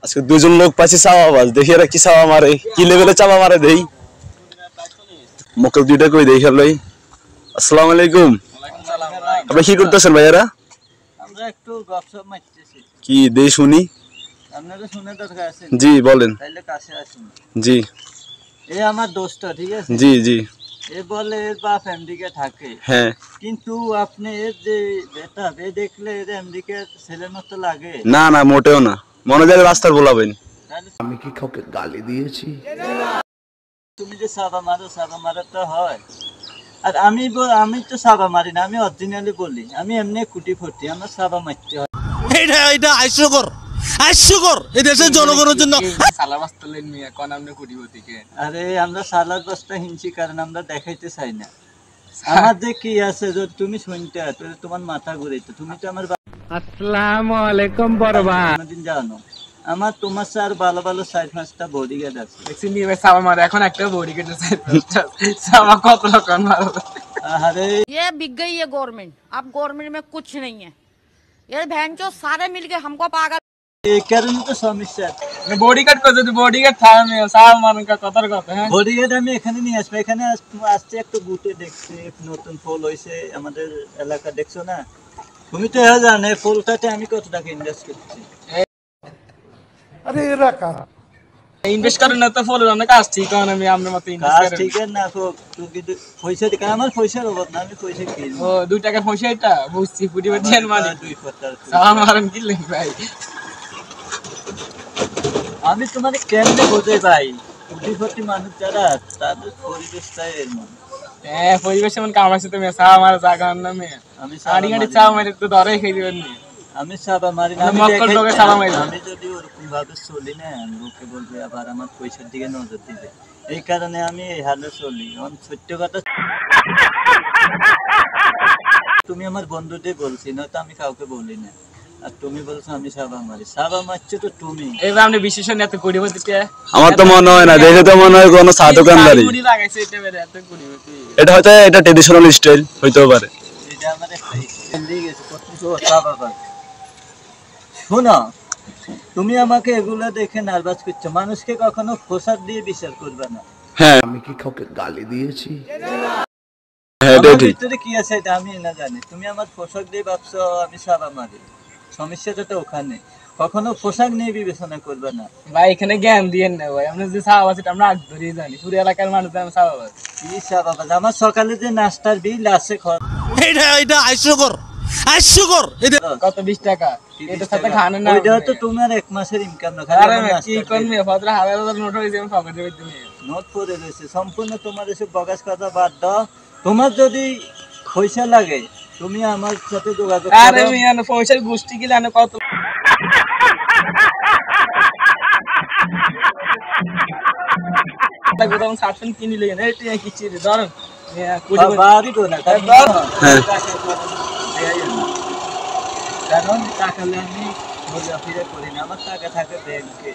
আজকে দুজন লোক পাইছি চাওয়াবাজ, দেখি এরা কি চাওয়া মারে, কি লেভেলে চাওয়া মারে দেই। মক্কেল দুইটা কই দেখি লই। আসসালামু আলাইকুম। আপনি কি করতেছেন ভাইয়ারা? আমরা একটু গপসপ মারতেছি। কি দেই শুনি। আপনাদের শুনে দরকার আছে? জি বলেন। তাইলে কাছে আসুন। জি। এই আমার দোস্ত, ঠিক আছে? জি জি। এ বলে এর বাপ আমেরিকা থাকে। হ্যাঁ। কিন্তু আপনি এর যে বেটা বে দেখলে এর আমেরিকার ছেলের মতো লাগে। না না মোটেও না, মনে যায় রাস্তার বলাবেন। আমি কি কাউকে গালি দিয়েছি? তুমি যে সাবা মারো তো হয়। আর আমি তো সাবা মারি না, আমি অরিজিনালি বলি, আমি এমনি কুটি ফুটি, আমার সাবা মারতে হয়। এটা হাস্যকর এই দেশের জনগণের জন্য। আরে আমরা সালাদ বস্তা হিনছি কারণ আমরা দেখাইতে চাই না আমাদের কি আছে। তুমি শুনতে তোমার মাথা ঘুরাইতো, তুমি তো আমার আসসালামু আলাইকুম বড় ভাই। দিন জানো আমার তোমার স্যার ভালো ভালো 4-5টা বডিগার্ড আছে। দেখছি নিয়ে সাবা মারে, এখন একটা বডিগার্ড আছে সাবা কত লোক মারো। अरे ये बिक गई है गवर्नमेंट, अब गवर्नमेंट में कुछ नहीं है। ये भैंचो सारे मिलके हमको पागल। এই কারণে তো সমস্যা। বডিগার্ড কো যদি বডিগার্ড থাকে আমি সাবা মারন কা কথার কথা। হ্যাঁ বডিগার্ড আমি এখানে নিয়ে আসবো, এখানে আসছে একটু গুটে দেখছি নতুন ফুল হইছে আমাদের এলাকা, দেখছো না? তুমি তো জানো এই ফুলটাতে আমি কত টাকা ইনভেস্ট করছি। আরে এরা কারা? ইনভেস্ট করেন না তো ফলো আমরা কাজ ঠিক হয় না, আমি আপনার মত ইনভেস্ট কাজ করেন। ঠিক আছে না, তুই কিন্তু পয়সা দিকে আমার পয়সার অভাব না, আমি পয়সা কিনবো। ও 2 টাকার পয়সা এটা বুঝছি, পুরি বাজিয়ান মানে 2 কথা। সাবা মারন কি লেন ভাই? আমি তোমাকে কেমনে বোঝাই ভাই, কোটি মানুষ যারা তাদের পরিবেশটাই এমন। হ্যাঁ পরিবেশ এমন কাম আছে, তুমি সাবা মারা জায়গা না মে আমি আড়ি গাড়ি চাও মেরে তো ধরে খেয়ে দিবেন নি। আমি সাবা মারি না, আমি যদি ওরকম ভাবে চলি না লোকে বলবে আবার আমার পয়সার দিকে নজর দিবে, এই কারণে আমি এই হালে চলি। সত্য কথা তুমি আমার বন্ধুদের বলছি না তো, আমি কাউকে বলি না। আর তুমি বলছো আমি সাবা মারি, সাবা মারছো তো তুমি। এবার আপনি বিশেষণ এত কোটিপতি আমার তো মনে হয় না, দেখে তো মনে হয় কোনো চা দোকানদারি। এটা হয়তো এটা ট্রেডিশনাল স্টাইল হইতেও পারে। এটা আমার একটা স্টাইল দিয়ে গেছে কত সাবা মারি। শোনো, তুমি আমাকে এগুলো দেখে নার্ভাস করছো, মানুষকে কখনো পোশাক দিয়ে বিচার করবে না। হ্যাঁ আমি কি কাউকে গালি দিয়েছি? হ্যাঁ আমার ঠিক। ভিতরে কি আছে এটা আমি না জানি, তুমি আমার পোশাক দিয়ে ভাবছো আমি সাবা মারি। সমস্যাটা তো ওখানে, কখনো পোশাক নিয়ে বিবেচনা করবে না। ভাই এখানে জ্ঞান দিয়েন না ভাই, আমরা যে সাহাবাজ এটা আমরা আগ ধরেই জানি, পুরো এলাকার মানুষ জানে সাহাবাজ কি সাবাবাজ। আমার সকালে যে নাস্তার বিল আছে এটা হাস্যকর কত 20 টাকা, এটা সাথে খান না। ওইটা তো তোমার 1 মাসের ইনকাম না। আরে কি করবে ফজরা হাজার হাজার নোট হইছে, আমি পকেটে দিতে নিয়ে নোট পড়ে রয়েছে। সম্পূর্ণ তোমার এসব বগাস কথা বাদ দাও। তোমার যদি পয়সা লাগে তুমি আমার সাথে যোগাযোগ করো। আরে মিয়া পয়সার গোষ্ঠী গিলা না কত টাকা দাম সার্ফেন কিনি লইন এইটা কি চিজ ধরুন বাড়ি তো না হ্যাঁ কারণ টাকা আমি ঘোরাফেরা করি না, আমার টাকা থাকে ব্যাংকে।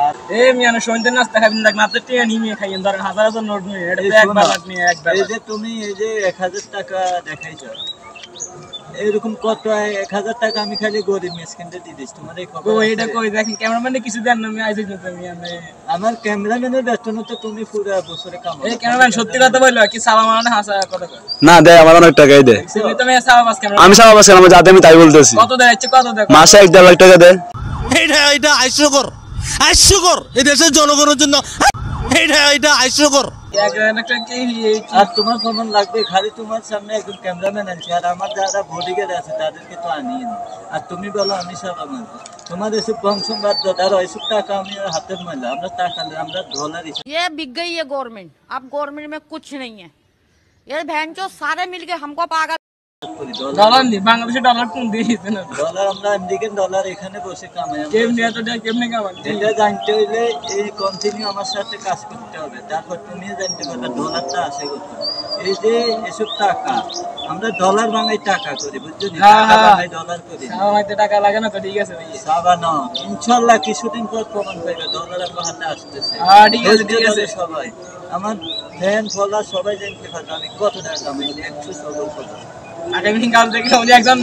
আর এই মিয়া সন্ধ্যে নাস্তা খাবেন না, আপনার টিয়া নিয়ে খাইয়েন, ধরেন হাজার হাজার নোট নিয়ে এটা একবার নিয়ে একবার। এই যে তুমি এই যে 1000 টাকা দেখাইছো, এরকম কত 1000 টাকা আমি খালি গরিব মিসকিনদের দিয়ে দিচ্ছি। তোমার এই খবর এটা কই দেখেন ক্যামেরাম্যানে কিছু দেন না, আমি আইছি না তুমি আমার ক্যামেরাম্যানের বেতনতে তুমি পুরো বছরে কামাও। এই ক্যামেরাম্যান সত্যি কথা বললো কি সাবা মারানো হাসা কথা কয় না দেয়, আমার অনেক টাকাই দেয়। তুমি তো মেয়ে সাবা বাস ক্যামেরা আমি সাবা বাস আমার যাতে আমি তাই বলতেছি। কত দেয় কত দেয় মাসে 1-1.5 লাখ টাকা দেয়। এটা হাস্যকর এই দেশের জনগণের জন্য। এটা হাস্যকর। আর তোমার প্রমাণ লাগবে, খালি তোমার সামনে একজন ক্যামেরাম্যান আছে আর আমার যারা বডিগার্ড আছে তাদেরকে তো আনিয়ে নি। আর তুমি বলো আমি সাবা মারবো, তোমার এসব বংশম বাদ দাও। আর এসব টাকা আমি হাতের ময়লা, আমরা টাকা আমরা ডলার। ये बिक गई है गवर्नमेंट, अब गवर्नमेंट में कुछ नहीं है। ये भैंचो सारे मिलके हमको पागल। ডলার নি বাংলাদেশে ডলার কোন দিয়েছে না ডলার আমরা আমেরিকান ডলার এখানে বসে কামাই। কেমনে এতটা কেমনে কামান এটা জানতে হইলে এই কন্টিনিউ আমার সাথে কাজ করতে হবে, তারপর তুমি জানতে পারবে ডলারটা আসে কোথায়। এই যে এসব টাকা আমরা ডলার বাংলায় টাকা করি, বুঝছো? ডলার করি, আমাদের টাকা লাগে না তো। ঠিক আছে ভাই সাবা না, ইনশাআল্লাহ কিছুদিন পর প্রমাণ পাইবে ডলার আমার হাতে আসতেছে। ঠিক আছে সবাই আমার ফ্যান ফলোয়ার সবাই জানতে পারবে আমি কত টাকা কামাই। 100 সবল কথা আগামী কাল থেকে উনি একজন